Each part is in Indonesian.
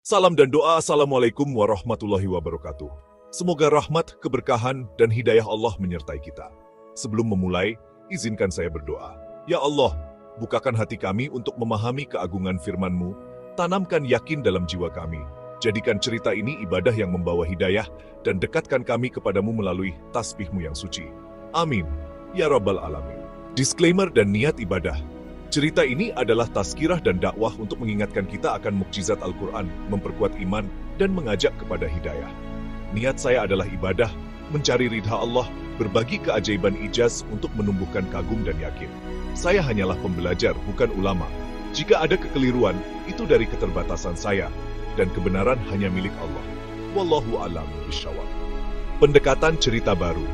Salam dan doa, Assalamualaikum warahmatullahi wabarakatuh. Semoga rahmat, keberkahan, dan hidayah Allah menyertai kita. Sebelum memulai, izinkan saya berdoa. Ya Allah, bukakan hati kami untuk memahami keagungan firman-Mu, tanamkan yakin dalam jiwa kami, jadikan cerita ini ibadah yang membawa hidayah, dan dekatkan kami kepadamu melalui tasbih-Mu yang suci. Amin. Ya Rabbal Alamin. Disclaimer dan niat ibadah. Cerita ini adalah tazkirah dan dakwah untuk mengingatkan kita akan mukjizat Al-Quran, memperkuat iman, dan mengajak kepada hidayah. Niat saya adalah ibadah, mencari ridha Allah, berbagi keajaiban ijaz untuk menumbuhkan kagum dan yakin. Saya hanyalah pembelajar, bukan ulama. Jika ada kekeliruan, itu dari keterbatasan saya, dan kebenaran hanya milik Allah. Wallahu a'lam bishawab. Pendekatan cerita baru.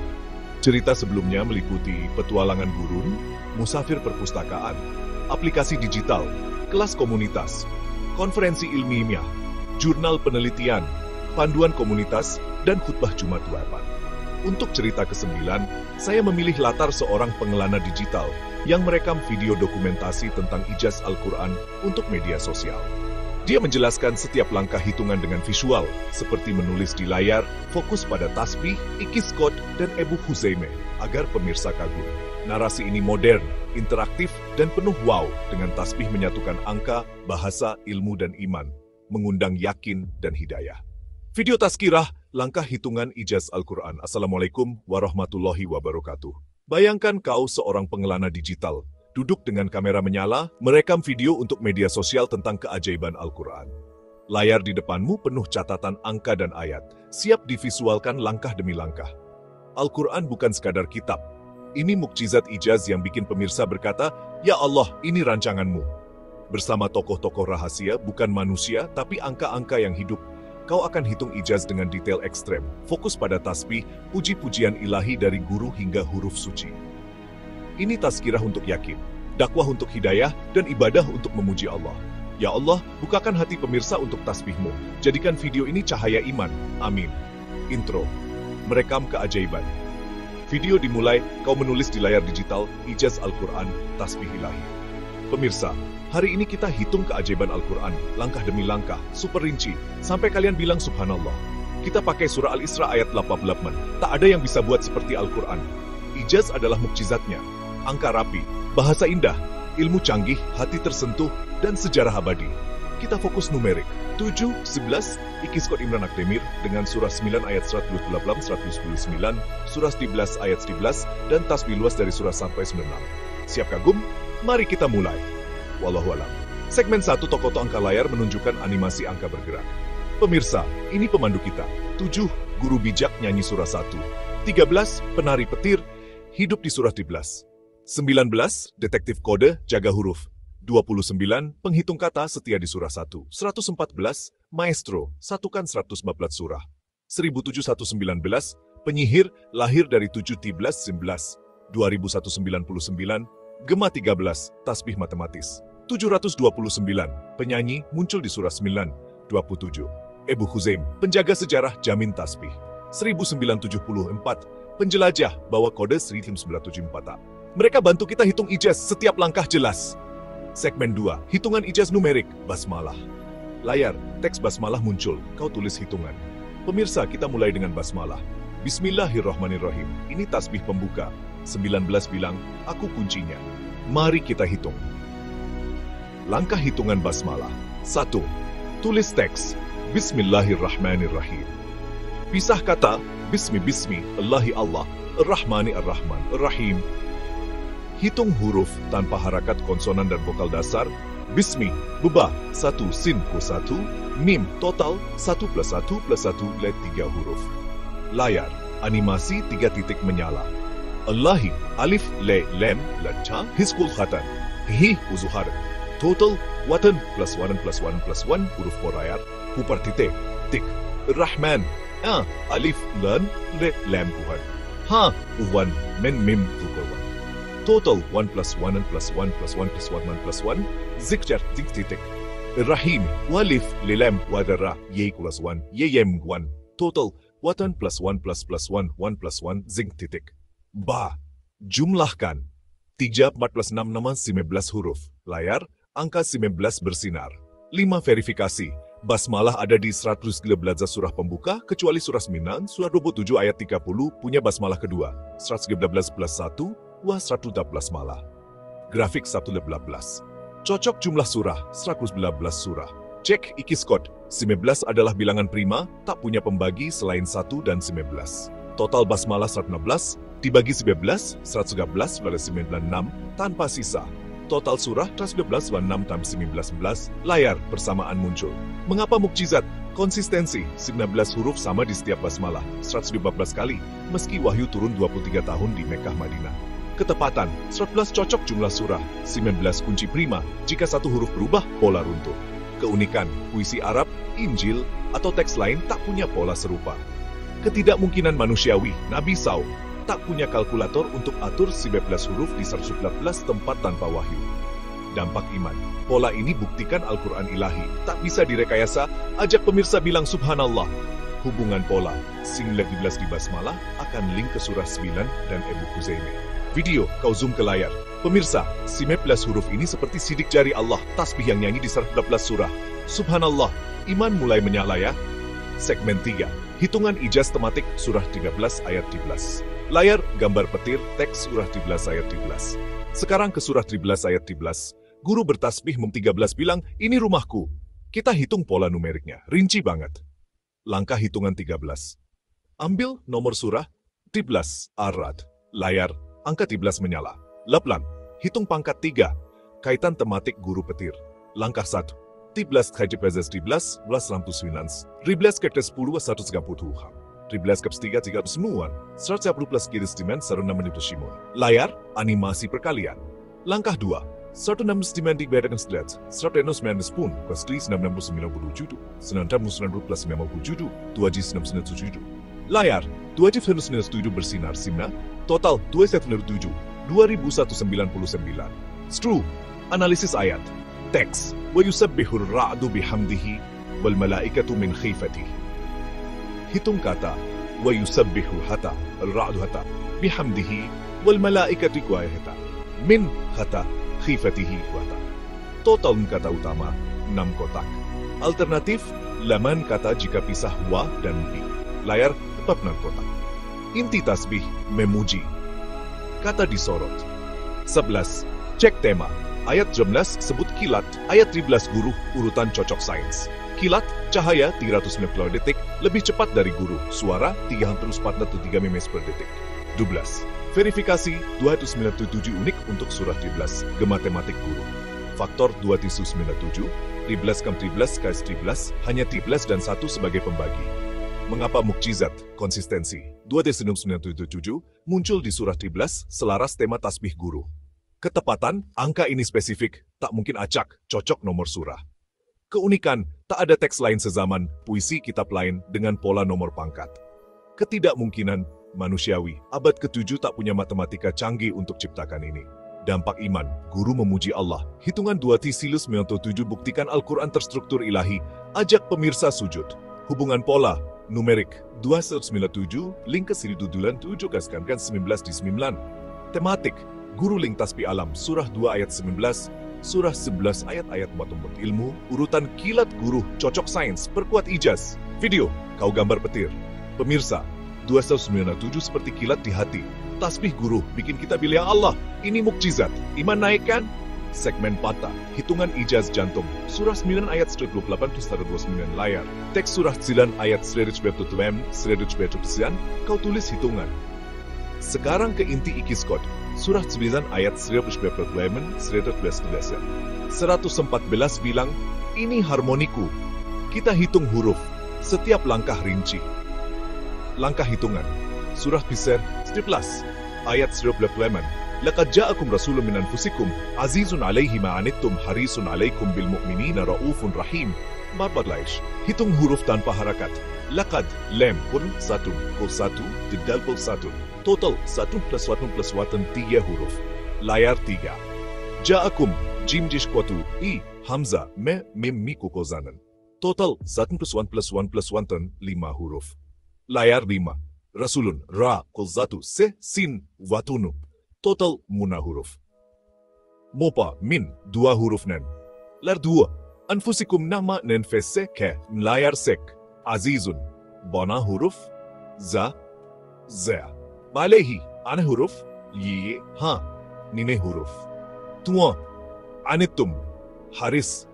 Cerita sebelumnya meliputi petualangan gurun, musafir perpustakaan, aplikasi digital, kelas komunitas, konferensi ilmiah, jurnal penelitian, panduan komunitas, dan khutbah Jumat Wapan. Untuk cerita ke-9, saya memilih latar seorang pengelana digital yang merekam video dokumentasi tentang ijaz Al-Quran untuk media sosial. Dia menjelaskan setiap langkah hitungan dengan visual, seperti menulis di layar, fokus pada tasbih, ikiskot, dan Ebu Huzaimah, agar pemirsa kagum. Narasi ini modern, interaktif, dan penuh wow dengan tasbih menyatukan angka, bahasa, ilmu, dan iman, mengundang yakin dan hidayah. Video tazkirah, langkah hitungan ijaz Al-Quran. Assalamualaikum warahmatullahi wabarakatuh. Bayangkan kau seorang pengelana digital, duduk dengan kamera menyala, merekam video untuk media sosial tentang keajaiban Al-Quran. Layar di depanmu penuh catatan angka dan ayat, siap divisualkan langkah demi langkah. Al-Quran bukan sekadar kitab. Ini mukjizat ijaz yang bikin pemirsa berkata, "Ya Allah, ini rancanganmu." Bersama tokoh-tokoh rahasia, bukan manusia, tapi angka-angka yang hidup, kau akan hitung ijaz dengan detail ekstrem, fokus pada tasbih, puji-pujian ilahi dari guru hingga huruf suci. Ini tazkirah untuk yakin, dakwah untuk hidayah, dan ibadah untuk memuji Allah. Ya Allah, bukakan hati pemirsa untuk tasbih-Mu. Jadikan video ini cahaya iman. Amin. Intro. Merekam keajaiban. Video dimulai, kau menulis di layar digital, ijaz Al-Quran, tasbih ilahi. Pemirsa, hari ini kita hitung keajaiban Al-Quran, langkah demi langkah, super rinci, sampai kalian bilang subhanallah. Kita pakai surah Al-Isra ayat 88, tak ada yang bisa buat seperti Al-Quran. Ijaz adalah mukjizatnya. Angka rapi, bahasa indah, ilmu canggih, hati tersentuh, dan sejarah abadi. Kita fokus numerik. 7, 11, Ikiskot Imran Akdemir dengan surah 9 ayat 128-129, surah 11 ayat 11, dan tasbih luas dari surah sampai 96. Siap kagum? Mari kita mulai. Wallahualam. Segmen 1 tokoh angka layar menunjukkan animasi angka bergerak. Pemirsa, ini pemandu kita. 7, guru bijak nyanyi surah 1. 13, penari petir, hidup di surah 13. 19, detektif kode, jaga huruf. 29, penghitung kata setia di surah 1. 114, maestro, satukan 114 surah. 1719, penyihir, lahir dari 7-13-19. 2199, gema 13, tasbih matematis. 729, penyanyi, muncul di surah 9. 27, Ebu Huzaim, penjaga sejarah, jamin tasbih. 1974, penjelajah, bawa kode 1974. Mereka bantu kita hitung ijaz, setiap langkah jelas. Segmen 2, hitungan ijaz numerik, basmalah. Layar, teks basmalah muncul, kau tulis hitungan. Pemirsa, kita mulai dengan basmalah. Bismillahirrahmanirrahim, ini tasbih pembuka. 19 bilang, aku kuncinya. Mari kita hitung. Langkah hitungan basmalah. 1. Tulis teks, Bismillahirrahmanirrahim. Pisah kata, Bismi, Allahi Allah, Ar-Rahmani Ar-Rahman, Ar-Rahim. Hitung huruf tanpa harakat konsonan dan vokal dasar. Bismi, beba, 1, sin, ku 1, mim, total, 1 + 1 + 1, let 3 huruf. Layar, animasi 3 titik menyala. Allahi, alif, le, lem, latcha, hiskul khatan, hi, uzuhar. Total, watan, +1 + 1 + 1, huruf korayar, hupar titik, tik. Rahman, alif, lan, le, lem, kuhan. Ha, uwan, men, mim, tukorwan. Total 1 + 1 + 1 + 1 + 1 + 1, zikjar, zik titik. Rahim, walif, lilem, wadara, ye = 1, yem 1. Total 1 + 1 + 1, 1 + 1, zik titik. Ba, jumlahkan. 3, 4 + 6, 19 huruf. Layar, angka 19 bersinar. 5 verifikasi. Basmalah ada di 113 surah pembuka, kecuali surah 9, surah 27 ayat 30 punya basmalah kedua. 113 plus 1, wah 118 malah. Grafik 118. Cocok jumlah surah, 119 surah. Cek Ikiskot, 19 adalah bilangan prima, tak punya pembagi selain 1 dan 19. Total basmalah 116, dibagi 19, 113 pada 96, tanpa sisa. Total surah 112 6 tambah 19, layar bersamaan muncul. Mengapa mukjizat? Konsistensi, 19 huruf sama di setiap basmalah, 114 kali, meski wahyu turun 23 tahun di Mekah Madinah. Ketepatan, 111 cocok jumlah surah, 19 kunci prima, jika satu huruf berubah, pola runtuh. Keunikan, puisi Arab, Injil, atau teks lain tak punya pola serupa. Ketidakmungkinan manusiawi, Nabi SAW tak punya kalkulator untuk atur 19 huruf di 114 tempat tanpa wahyu. Dampak iman. Pola ini buktikan Al-Quran ilahi. Tak bisa direkayasa, ajak pemirsa bilang subhanallah. Hubungan pola, sing 11 di basmalah, akan link ke surah 9 dan Ebu Huzaimah. Video, kau zoom ke layar. Pemirsa, 19 huruf ini seperti sidik jari Allah, tasbih yang nyanyi di 114 surah. Subhanallah, iman mulai menyala ya. Segmen 3, hitungan ijaz tematik surah 13 ayat 13. Layar, gambar petir, teks surah 13 ayat 13. Sekarang ke surah 13 ayat 13. Guru bertasbih 13 bilang, ini rumahku. Kita hitung pola numeriknya, rinci banget. Langkah hitungan 13. Ambil nomor surah 13, Ar-Ra'd. Layar, angka 13 menyala. Laplan, hitung pangkat 3. Kaitan tematik guru petir. Langkah 1. 13 13 13, belas lampu finans. 13 ke 10 130. 13 ke 3 3 semua. 110 plus kiristimen 16 simul. Layar, animasi perkalian. Langkah 2. 160 dibedakan selat. 190 pun, plus 997. 990 plus 57. 297. Layar, 297 bersinar simna. Total 207. 2199. Stru, analisis ayat. Teks, wa yusabbihur ra'du bihamdihi wal malaikatu min khifatihi. Hitung kata, wa yusabbihu hata, al-ra'du hata, bihamdihi, wal malaikati kuayahata, min hata, khifatihi wata. Total kata utama, 6 kotak. Alternatif, laman kata jika pisah wa dan bi. Layar, tetap 6 kotak. Inti tasbih, memuji. Kata disorot. 11. Cek tema. Ayat 11 sebut kilat, ayat 13 guru, urutan cocok sains. Kilat, cahaya 390 detik, lebih cepat dari guru. Suara 343 memes per detik. 12. Verifikasi 297 unik untuk surah 13, gema tematik guru. Faktor 297, 13 kam 13 kais 13, hanya 13 dan 1 sebagai pembagi. Mengapa mukjizat, konsistensi, 297 muncul di surah 13 selaras tema tasbih guru. Ketepatan, angka ini spesifik, tak mungkin acak, cocok nomor surah. Keunikan, tak ada teks lain sezaman, puisi kitab lain dengan pola nomor pangkat. Ketidakmungkinan, manusiawi, abad ke-7 tak punya matematika canggih untuk ciptakan ini. Dampak iman, guru memuji Allah, hitungan 2 silus 97 buktikan Al-Quran terstruktur ilahi, ajak pemirsa sujud. Hubungan pola, numerik, 297, link ke siri dudulan 7 gaskankan 19 di 9. Tematik, guru link tasbih alam, surah 2 ayat 19, surah 11 ayat-ayat muat-muat ilmu, urutan kilat guru, cocok sains, perkuat ijaz. Video, kau gambar petir. Pemirsa, 297 seperti kilat di hati. Tasbih guru, bikin kita bilang Allah, ini mukjizat. Iman naikkan? Segmen patah, hitungan ijaz jantung. Surah 9 ayat 28 plus 29 layar. Teks surah 9 ayat 129, kau tulis hitungan. Sekarang ke inti ikiskot. Surah 9 ayat 114 bilang, ini harmoniku. Kita hitung huruf, setiap langkah rinci. Langkah hitungan. Surah Bisr 11 ayat 118. Laqad ja'akum rasulun min anfusikum azizun 'alaihi ma 'anittum harisun 'alaikum bil mu'minina raufun rahim. Barbarlaish. Hitung huruf tanpa harakat. Laqad, lem pun 1, kol 1, didal pol 1. Total 1 plus 1 plus 1 3 huruf. Layar 3. Ja'akum, jim jishkwatu, i, hamza, me, mim, miku kozanan. Total 1 plus 1 plus 1 plus 1 5 huruf. Layar 5. Rasulun, ra, kol 1, se, sin, watunu. Total muna huruf. Mopa, min, 2 huruf nen. Lar 2. Anfusikum nama nenfese ke layar sek. Azizun. Bona huruf. Za. Za. Malehi. Ana huruf. Ye. Ha. Nine huruf. Tua. Anitum. Haris.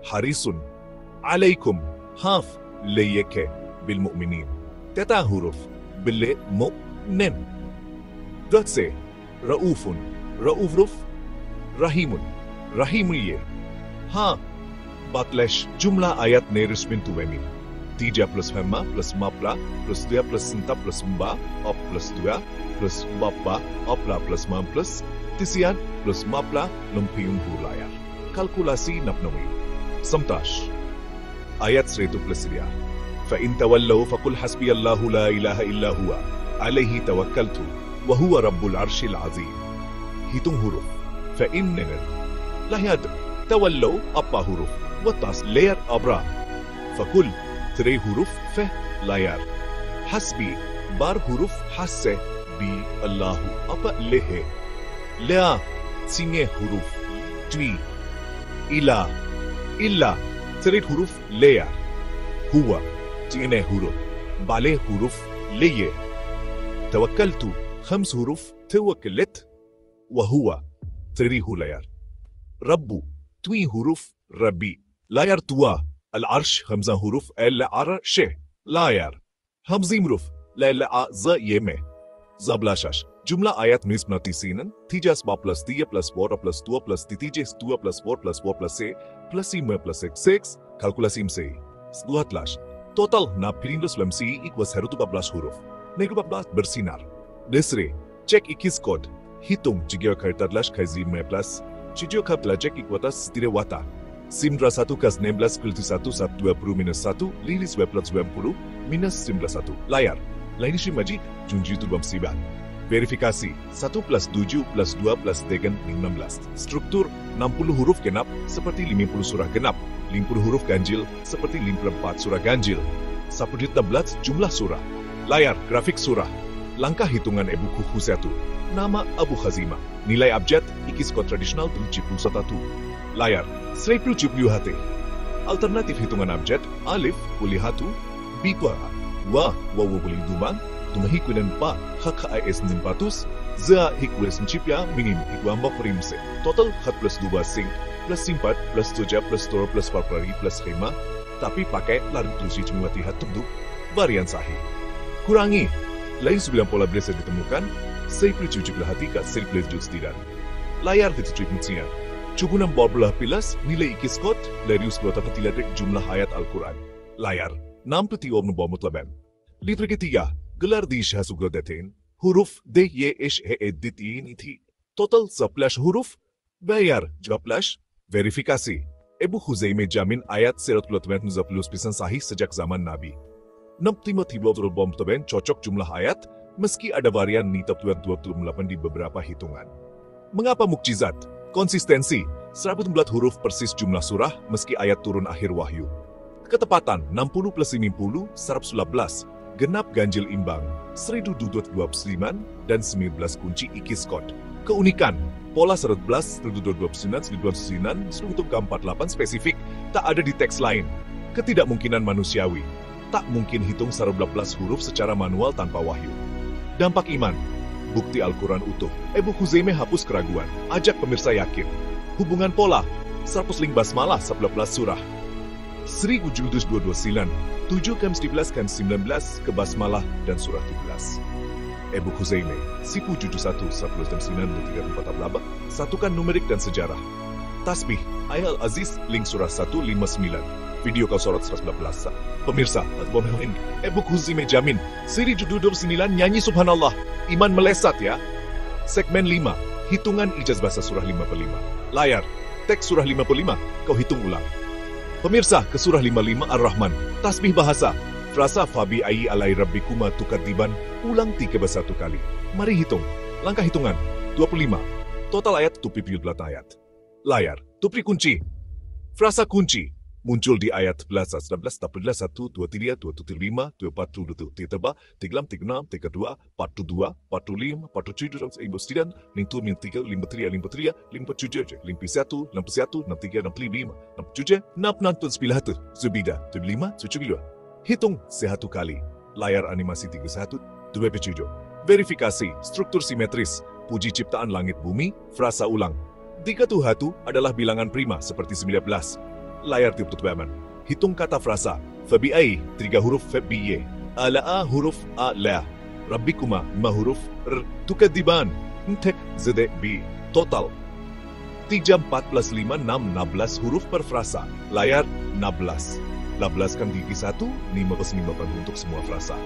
Harisun. Alaikum. Haf. Leyeke. Bil mu'minin. Teta huruf. Bile mu'nin. Datse. Raufun. Raufruf. Rahimun. Rahimiye. Ha. Batlesh jumlah ayat nerismin tuwemi. 3 plus 5 plus 4 plus 2 plus 4 plus 4 op plus 2 plus 4 opla plus 5 plus tisian plus 4 lempiun layar. Kalkulasi napnawi. Samtash. Ayat 100 plus dia. Fa in tawallaw faqul hasbiyallahu la ilaha illa huwa alaihi tawakkaltu wa huwa rabbul arshil azim. Hitung huruf. Fa in lahad tawallaw apa huruf. Watas layar abra. Fakul 3 huruf fe layar. Hasbi bar huruf hasse bi Allahu apa lehe. La singe huruf twi. Ila illa 3 huruf layar. Huwa singe huruf bale huruf leye. Tawakkaltu 5 huruf tawakkalat. Wahuwa 3 layar. Rabbu 2 huruf rabbi. لاير توا العرش 5 حروف العرش لاير همزيم حروف لا ز يمه زبلاشاش جملة آيات 99 3 plus 3 plus 4 plus 2 plus 3 2 plus 4 plus 4 plus 6 plus 5 plus 6 kalkulasi MC 12 total na pirindos MC equals 114 huruf negro 14 bersinar desre cek ikis kod hitung jika kertadlash kazi 5 plus jika kertadlash equatas setire wata Simdra 1 kas 16 kulti 1 sat 20 minus 1 lilis 2 plus 20 minus Simdra 1 layar lain isi maji junji turbam sibat verifikasi 1 plus 7 plus 2 plus 3 16 struktur 60 huruf genap seperti 50 surah genap 50 huruf ganjil seperti 54 surah ganjil 16 jumlah surah layar grafik surah langkah hitungan Ebu Kuhusatu nama Abu Khazimah nilai abjad ikis kod tradisional 71 layar 170 HT. Alternatif hitungan abjad alif kulihatu bipa wa boleh dumang tumahi kunen pa hak is 400 za hikules cipya minim iguamba primse total hat plus 2 sing plus 4 plus 7 plus 4 plus 4 plus 5 tapi pakai lari tusi cumati hat tunduk varian sahih kurangi lain 9 pola biasa ditemukan 170 hati kat 1 tidak layar ditutup mutsian Cukup belah pilas nilai ikis kod dari usbota petilatek jumlah ayat Al-Quran. Layar 63 nombor mutlaban. Liter ketiga gelar di syahsugodatin huruf D Y H E D T ini total 11 huruf bayar 12 verifikasi. Ebu Huzaimah jamin ayat 120% sahih sejak zaman Nabi. 63 bom mutlaban cocok jumlah ayat meski ada varian nitap 28 di beberapa hitungan. Mengapa mukjizat? Konsistensi, 114 huruf persis jumlah surah meski ayat turun akhir wahyu. Ketepatan, 60 plus 50, 111. Genap ganjil imbang, 1229 dan 19 kunci ikis kod. Keunikan, pola 11, 1229, 1929, 148 spesifik, tak ada di teks lain. Ketidakmungkinan manusiawi, tak mungkin hitung 11 huruf secara manual tanpa wahyu. Dampak iman, bukti Al-Quran utuh. Ebu Huzaimah hapus keraguan. Ajak pemirsa yakin. Hubungan pola. 100 basmalah 11 surah. 1722 silan. 7 ke 11 ke 19 ke basmalah dan surah 17. Ebu Huzaimah. Sipu 71 11 dan 9 dan 3 satukan numerik dan sejarah. Tasbih. Ayat Al-Aziz. Link surah 159. Video kau sorot 114. Pemirsa, Bomelin, Ebu Huzaimah jamin, siri judul 29 nyanyi subhanallah, iman melesat ya. Segmen 5, hitungan ijaz bahasa surah 55. Layar, teks surah 55, kau hitung ulang. Pemirsa, ke surah 55 Ar-Rahman, tasbih bahasa, frasa fabi ayi alai rabbikuma tukadiban, ulang 31 kali. Mari hitung, langkah hitungan, 25, total ayat tupi 14 ayat. Layar, tupri kunci, frasa kunci, muncul di ayat 11, 19, 18, 1, 23, 25, 24, 33, 36, 32, 42, 45, 47, 49, 53, 53, 53, 57, 51, 61, 63, 65, 67, 69, 90, Zubida, 75, 72. Hitung sehatu kali. Layar animasi 31, 27. Verifikasi, struktur simetris, puji ciptaan langit bumi, frasa ulang. 31 adalah bilangan prima seperti 19. Layar tiup tutupan. Hitung kata frasa. Fabi'ai, 3 huruf fabi'ye. Ala'a huruf a la. Rabbikuma 5 huruf r. Tukadiban. Ntek zede bi. Total 3, 4 plus 5, 6, 16 huruf per frasa. Layar 16. 16 kan gigi 1, 5 untuk semua frasa.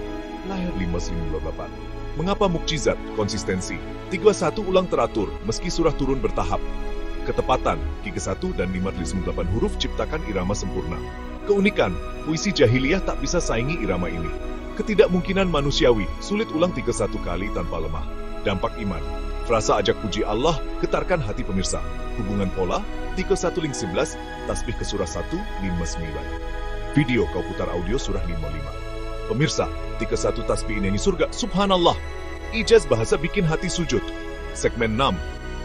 Layar 598. Mengapa mukjizat, konsistensi? 31 ulang teratur, meski surah turun bertahap. Ketepatan, gigi 1 dan 598 huruf ciptakan irama sempurna. Keunikan, puisi jahiliyah tak bisa saingi irama ini. Ketidakmungkinan manusiawi, sulit ulang 31 kali tanpa lemah. Dampak iman, frasa ajak puji Allah, getarkan hati pemirsa. Hubungan pola, 31 link 11, tasbih ke surah 1, 59. Video kau putar audio surah 55. Pemirsa, 31 tasbih nyanyi surga, subhanallah. Ijaz bahasa bikin hati sujud. Segmen 6,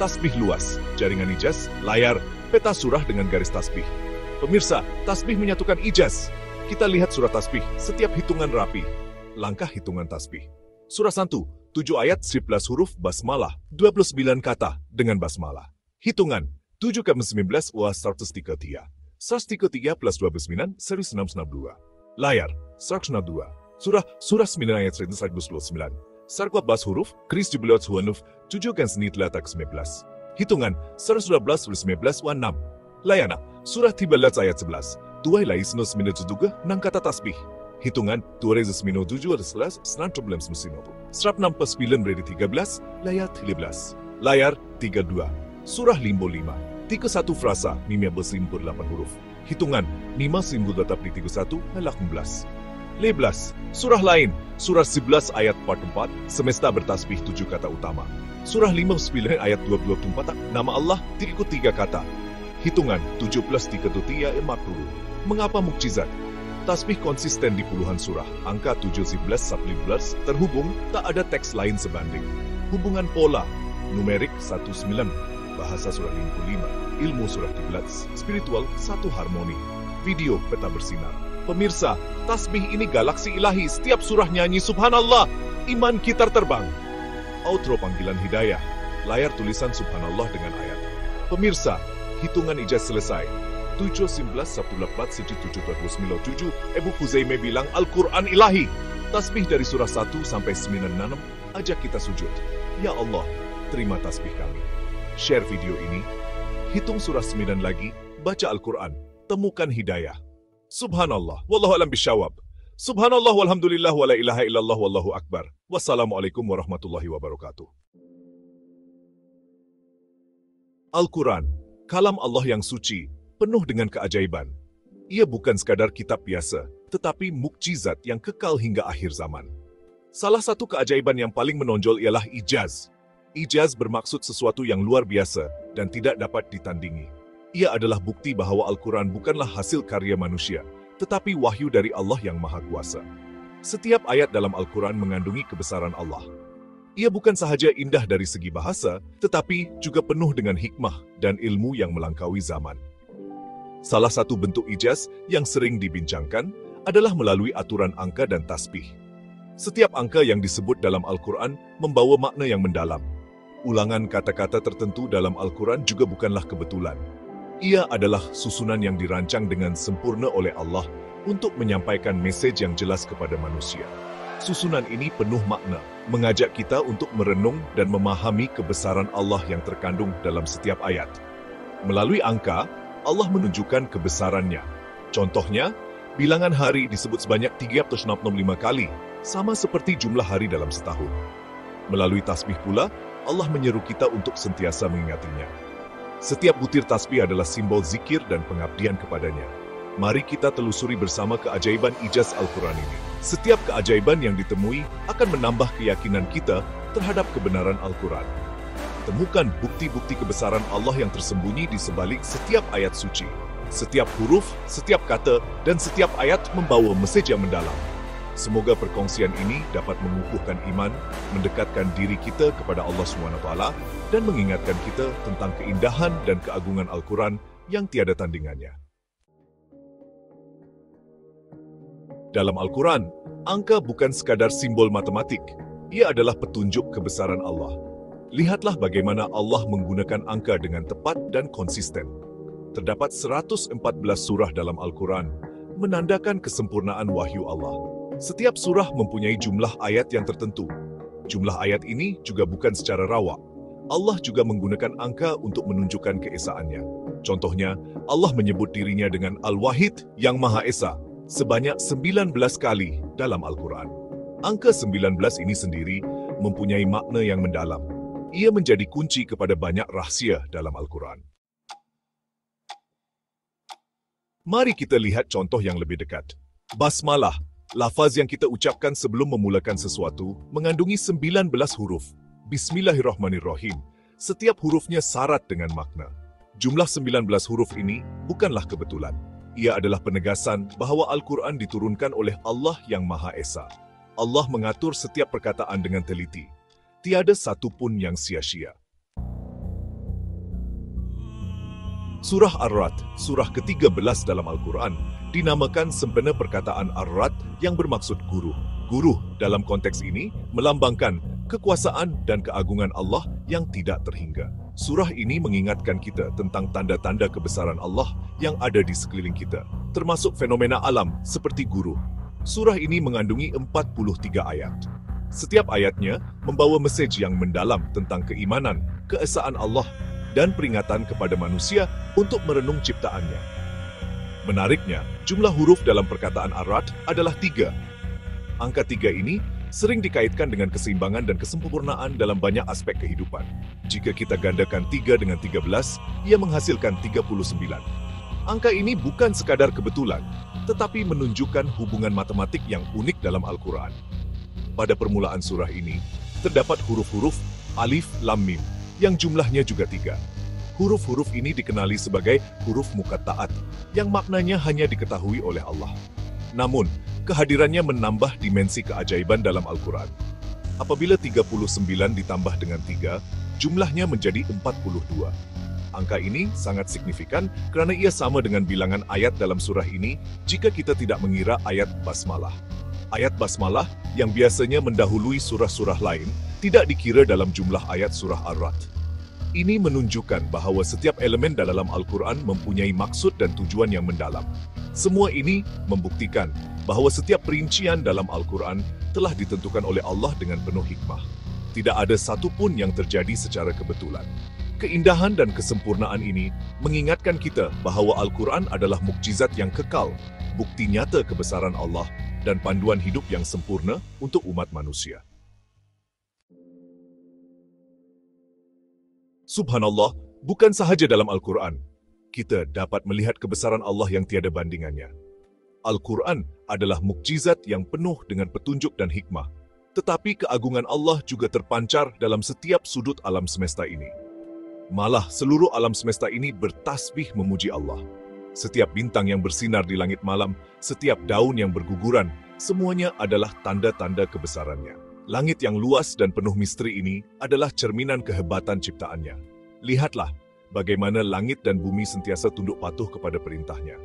tasbih luas, jaringan ijaz, layar, peta surah dengan garis tasbih. Pemirsa, tasbih menyatukan ijaz. Kita lihat surah tasbih, setiap hitungan rapi. Langkah hitungan tasbih. Surah 1, 7 ayat, 11 huruf, basmalah, 29 kata dengan basmalah. Hitungan, 7 ke 19, wa 133. 133 plus 29, 1662. Layar, 162. Surah 9 ayat 129. Sarkuat bas huruf, kris 17 huanuf, 7 kan senit letak 19. Hitungan, 112 plus 19 wa 6. Layana, surah 13 ayat 11. Tuai lai senos minut juga, nang kata tasbih. Hitungan, 207 adalah senan problem semesinobu. Serap 6 plus 9 berada 13, layar 13. Layar, 32. Surah Limbo 5. 31 frasa, mimia bersimpur 8 huruf. Hitungan, 5 simbol tetap di 31, lalak 11. 11. Surah lain, surah 11 ayat 44, semesta bertasbih 7 kata utama. Surah 59 ayat 24, nama Allah diikut 3 kata. Hitungan, 7 plus 3, 40. Mengapa mukjizat? Tasbih konsisten di puluhan surah, angka 7, 11, 11, terhubung, tak ada teks lain sebanding. Hubungan pola, numerik 19, bahasa surah 55. Ilmu surah 13, spiritual, satu harmoni. Video peta bersinar. Pemirsa, tasbih ini galaksi ilahi, setiap surah nyanyi subhanallah, iman kita terbang. Outro panggilan hidayah, layar tulisan subhanallah dengan ayat. Pemirsa, hitungan ijaz selesai. 7, 11, 18, 7, Ebu Huzaimah bilang Al-Quran ilahi. Tasbih dari surah 1 sampai 96, ajak kita sujud. Ya Allah, terima tasbih kami. Share video ini, hitung surah 9 lagi, baca Al-Quran, temukan hidayah. Subhanallah, wallahu alam bisyawab. Subhanallah walhamdulillah wa la ilaha illallah wallahu akbar. Wassalamualaikum warahmatullahi wabarakatuh. Al-Quran, kalam Allah yang suci, penuh dengan keajaiban. Ia bukan sekadar kitab biasa, tetapi mukjizat yang kekal hingga akhir zaman. Salah satu keajaiban yang paling menonjol ialah ijaz. Ijaz bermaksud sesuatu yang luar biasa dan tidak dapat ditandingi. Ia adalah bukti bahwa Al-Quran bukanlah hasil karya manusia, tetapi wahyu dari Allah yang Maha Kuasa. Setiap ayat dalam Al-Quran mengandungi kebesaran Allah. Ia bukan sahaja indah dari segi bahasa, tetapi juga penuh dengan hikmah dan ilmu yang melangkaui zaman. Salah satu bentuk ijaz yang sering dibincangkan adalah melalui aturan angka dan tasbih. Setiap angka yang disebut dalam Al-Quran membawa makna yang mendalam. Ulangan kata-kata tertentu dalam Al-Quran juga bukanlah kebetulan. Ia adalah susunan yang dirancang dengan sempurna oleh Allah untuk menyampaikan mesej yang jelas kepada manusia. Susunan ini penuh makna, mengajak kita untuk merenung dan memahami kebesaran Allah yang terkandung dalam setiap ayat. Melalui angka, Allah menunjukkan kebesarannya. Contohnya, bilangan hari disebut sebanyak 365 kali, sama seperti jumlah hari dalam setahun. Melalui tasbih pula, Allah menyeru kita untuk sentiasa mengingatinya. Setiap butir tasbih adalah simbol zikir dan pengabdian kepadanya. Mari kita telusuri bersama keajaiban ijaz Al-Quran ini. Setiap keajaiban yang ditemui akan menambah keyakinan kita terhadap kebenaran Al-Quran. Temukan bukti-bukti kebesaran Allah yang tersembunyi di sebalik setiap ayat suci. Setiap huruf, setiap kata, dan setiap ayat membawa mesej yang mendalam. Semoga perkongsian ini dapat mengukuhkan iman, mendekatkan diri kita kepada Allah SWT, dan mengingatkan kita tentang keindahan dan keagungan Al-Quran yang tiada tandingannya. Dalam Al-Quran, angka bukan sekadar simbol matematik. Ia adalah petunjuk kebesaran Allah. Lihatlah bagaimana Allah menggunakan angka dengan tepat dan konsisten. Terdapat 114 surah dalam Al-Quran, menandakan kesempurnaan wahyu Allah. Setiap surah mempunyai jumlah ayat yang tertentu. Jumlah ayat ini juga bukan secara rawak. Allah juga menggunakan angka untuk menunjukkan keesaannya. Contohnya, Allah menyebut dirinya dengan Al-Wahid yang Maha Esa sebanyak 19 kali dalam Al-Quran. Angka 19 ini sendiri mempunyai makna yang mendalam. Ia menjadi kunci kepada banyak rahsia dalam Al-Quran. Mari kita lihat contoh yang lebih dekat. Basmalah, lafaz yang kita ucapkan sebelum memulakan sesuatu, mengandungi 19 huruf. Bismillahirrahmanirrahim. Setiap hurufnya syarat dengan makna. Jumlah 19 huruf ini bukanlah kebetulan. Ia adalah penegasan bahawa Al-Quran diturunkan oleh Allah yang Maha Esa. Allah mengatur setiap perkataan dengan teliti. Tiada satu pun yang sia-sia. Surah Ar-Ra'd, surah ke-13 dalam Al-Quran, dinamakan sempena perkataan Ar-Ra'd yang bermaksud guru. Guru dalam konteks ini melambangkan kekuasaan dan keagungan Allah yang tidak terhingga. Surah ini mengingatkan kita tentang tanda-tanda kebesaran Allah yang ada di sekeliling kita, termasuk fenomena alam seperti guru. Surah ini mengandungi 43 ayat. Setiap ayatnya membawa mesej yang mendalam tentang keimanan, keesaan Allah, dan peringatan kepada manusia untuk merenung ciptaannya. Menariknya, jumlah huruf dalam perkataan Ar-Ra'd adalah 3. Angka 3 ini sering dikaitkan dengan keseimbangan dan kesempurnaan dalam banyak aspek kehidupan. Jika kita gandakan 3 dengan 13, ia menghasilkan 39. Angka ini bukan sekadar kebetulan, tetapi menunjukkan hubungan matematik yang unik dalam Al-Quran. Pada permulaan surah ini, terdapat huruf-huruf Alif, Lam, Mim, yang jumlahnya juga 3. Huruf-huruf ini dikenali sebagai huruf muqatta'at, yang maknanya hanya diketahui oleh Allah. Namun, kehadirannya menambah dimensi keajaiban dalam Al-Quran. Apabila 39 ditambah dengan 3, jumlahnya menjadi 42. Angka ini sangat signifikan kerana ia sama dengan bilangan ayat dalam surah ini jika kita tidak mengira ayat Basmalah. Ayat Basmalah yang biasanya mendahului surah-surah lain tidak dikira dalam jumlah ayat surah Ar-Ra'd. Ini menunjukkan bahawa setiap elemen dalam Al-Quran mempunyai maksud dan tujuan yang mendalam. Semua ini membuktikan bahawa setiap perincian dalam Al-Quran telah ditentukan oleh Allah dengan penuh hikmah. Tidak ada satu pun yang terjadi secara kebetulan. Keindahan dan kesempurnaan ini mengingatkan kita bahawa Al-Quran adalah mukjizat yang kekal, bukti nyata kebesaran Allah, dan panduan hidup yang sempurna untuk umat manusia. Subhanallah, bukan sahaja dalam Al-Quran, kita dapat melihat kebesaran Allah yang tiada bandingannya. Al-Quran adalah mukjizat yang penuh dengan petunjuk dan hikmah, tetapi keagungan Allah juga terpancar dalam setiap sudut alam semesta ini. Malah seluruh alam semesta ini bertasbih memuji Allah. Setiap bintang yang bersinar di langit malam, setiap daun yang berguguran, semuanya adalah tanda-tanda kebesarannya. Langit yang luas dan penuh misteri ini adalah cerminan kehebatan ciptaannya. Lihatlah bagaimana langit dan bumi sentiasa tunduk patuh kepada perintahnya.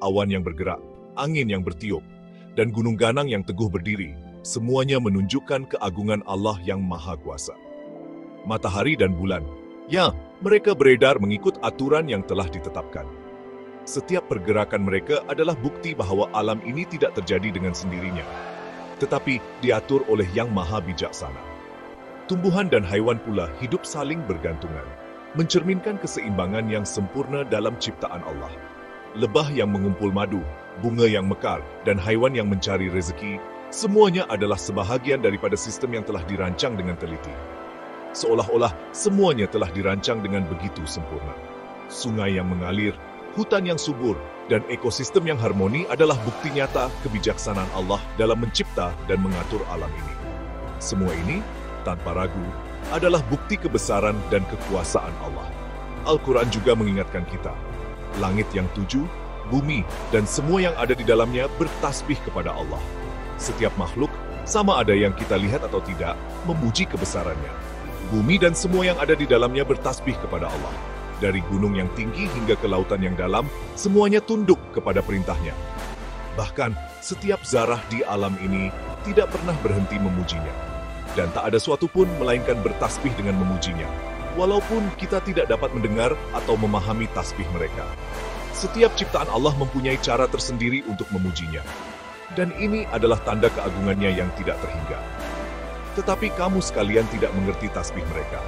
Awan yang bergerak, angin yang bertiup, dan gunung ganang yang teguh berdiri, semuanya menunjukkan keagungan Allah yang Maha Kuasa. Matahari dan bulan, ya, mereka beredar mengikut aturan yang telah ditetapkan. Setiap pergerakan mereka adalah bukti bahawa alam ini tidak terjadi dengan sendirinya, tetapi diatur oleh Yang Maha Bijaksana. Tumbuhan dan haiwan pula hidup saling bergantungan, mencerminkan keseimbangan yang sempurna dalam ciptaan Allah. Lebah yang mengumpul madu, bunga yang mekar, dan haiwan yang mencari rezeki, semuanya adalah sebahagian daripada sistem yang telah dirancang dengan teliti. Seolah-olah semuanya telah dirancang dengan begitu sempurna. Sungai yang mengalir, hutan yang subur, dan ekosistem yang harmoni adalah bukti nyata kebijaksanaan Allah dalam mencipta dan mengatur alam ini. Semua ini, tanpa ragu, adalah bukti kebesaran dan kekuasaan Allah. Al-Quran juga mengingatkan kita langit yang 7, bumi, dan semua yang ada di dalamnya bertasbih kepada Allah. Setiap makhluk, sama ada yang kita lihat atau tidak, memuji kebesarannya. Bumi dan semua yang ada di dalamnya bertasbih kepada Allah. Dari gunung yang tinggi hingga ke lautan yang dalam, semuanya tunduk kepada perintahnya. Bahkan, setiap zarah di alam ini tidak pernah berhenti memujinya. Dan tak ada suatu pun melainkan bertasbih dengan memujinya. Walaupun kita tidak dapat mendengar atau memahami tasbih mereka. Setiap ciptaan Allah mempunyai cara tersendiri untuk memujinya. Dan ini adalah tanda keagungannya yang tidak terhingga. Tetapi kamu sekalian tidak mengerti tasbih mereka.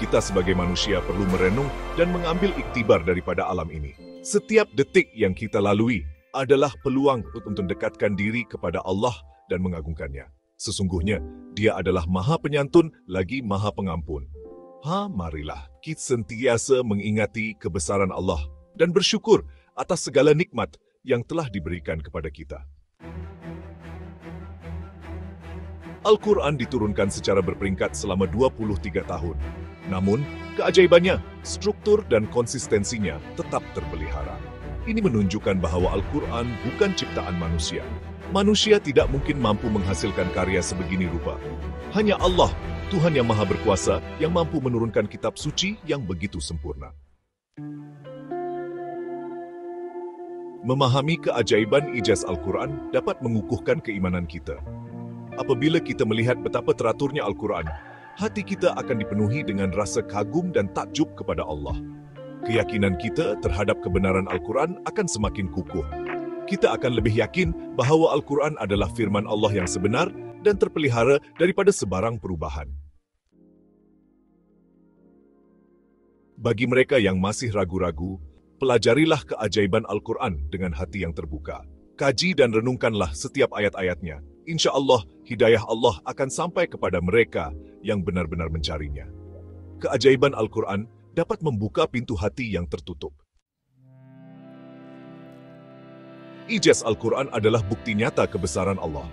Kita sebagai manusia perlu merenung dan mengambil iktibar daripada alam ini. Setiap detik yang kita lalui adalah peluang untuk mendekatkan diri kepada Allah dan mengagungkannya. Sesungguhnya, Dia adalah Maha Penyantun lagi Maha Pengampun. Marilah kita sentiasa mengingati kebesaran Allah dan bersyukur atas segala nikmat yang telah diberikan kepada kita. Al-Quran diturunkan secara berperingkat selama 23 tahun. Namun, keajaibannya, struktur dan konsistensinya tetap terpelihara. Ini menunjukkan bahwa Al-Quran bukan ciptaan manusia. Manusia tidak mungkin mampu menghasilkan karya sebegini rupa. Hanya Allah, Tuhan yang Maha Berkuasa, yang mampu menurunkan kitab suci yang begitu sempurna. Memahami keajaiban ijaz Al-Quran dapat mengukuhkan keimanan kita. Apabila kita melihat betapa teraturnya Al-Quran, hati kita akan dipenuhi dengan rasa kagum dan takjub kepada Allah. Keyakinan kita terhadap kebenaran Al-Quran akan semakin kukuh. Kita akan lebih yakin bahwa Al-Quran adalah firman Allah yang sebenar dan terpelihara daripada sebarang perubahan. Bagi mereka yang masih ragu-ragu, pelajarilah keajaiban Al-Quran dengan hati yang terbuka. Kaji dan renungkanlah setiap ayat-ayatnya. Insya Allah, hidayah Allah akan sampai kepada mereka yang benar-benar mencarinya. Keajaiban Al-Quran dapat membuka pintu hati yang tertutup. Ijaz Al-Quran adalah bukti nyata kebesaran Allah.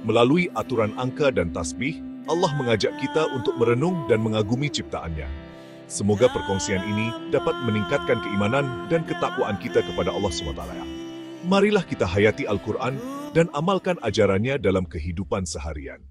Melalui aturan angka dan tasbih, Allah mengajak kita untuk merenung dan mengagumi ciptaannya. Semoga perkongsian ini dapat meningkatkan keimanan dan ketakwaan kita kepada Allah SWT. Marilah kita hayati Al-Quran dan amalkan ajarannya dalam kehidupan seharian.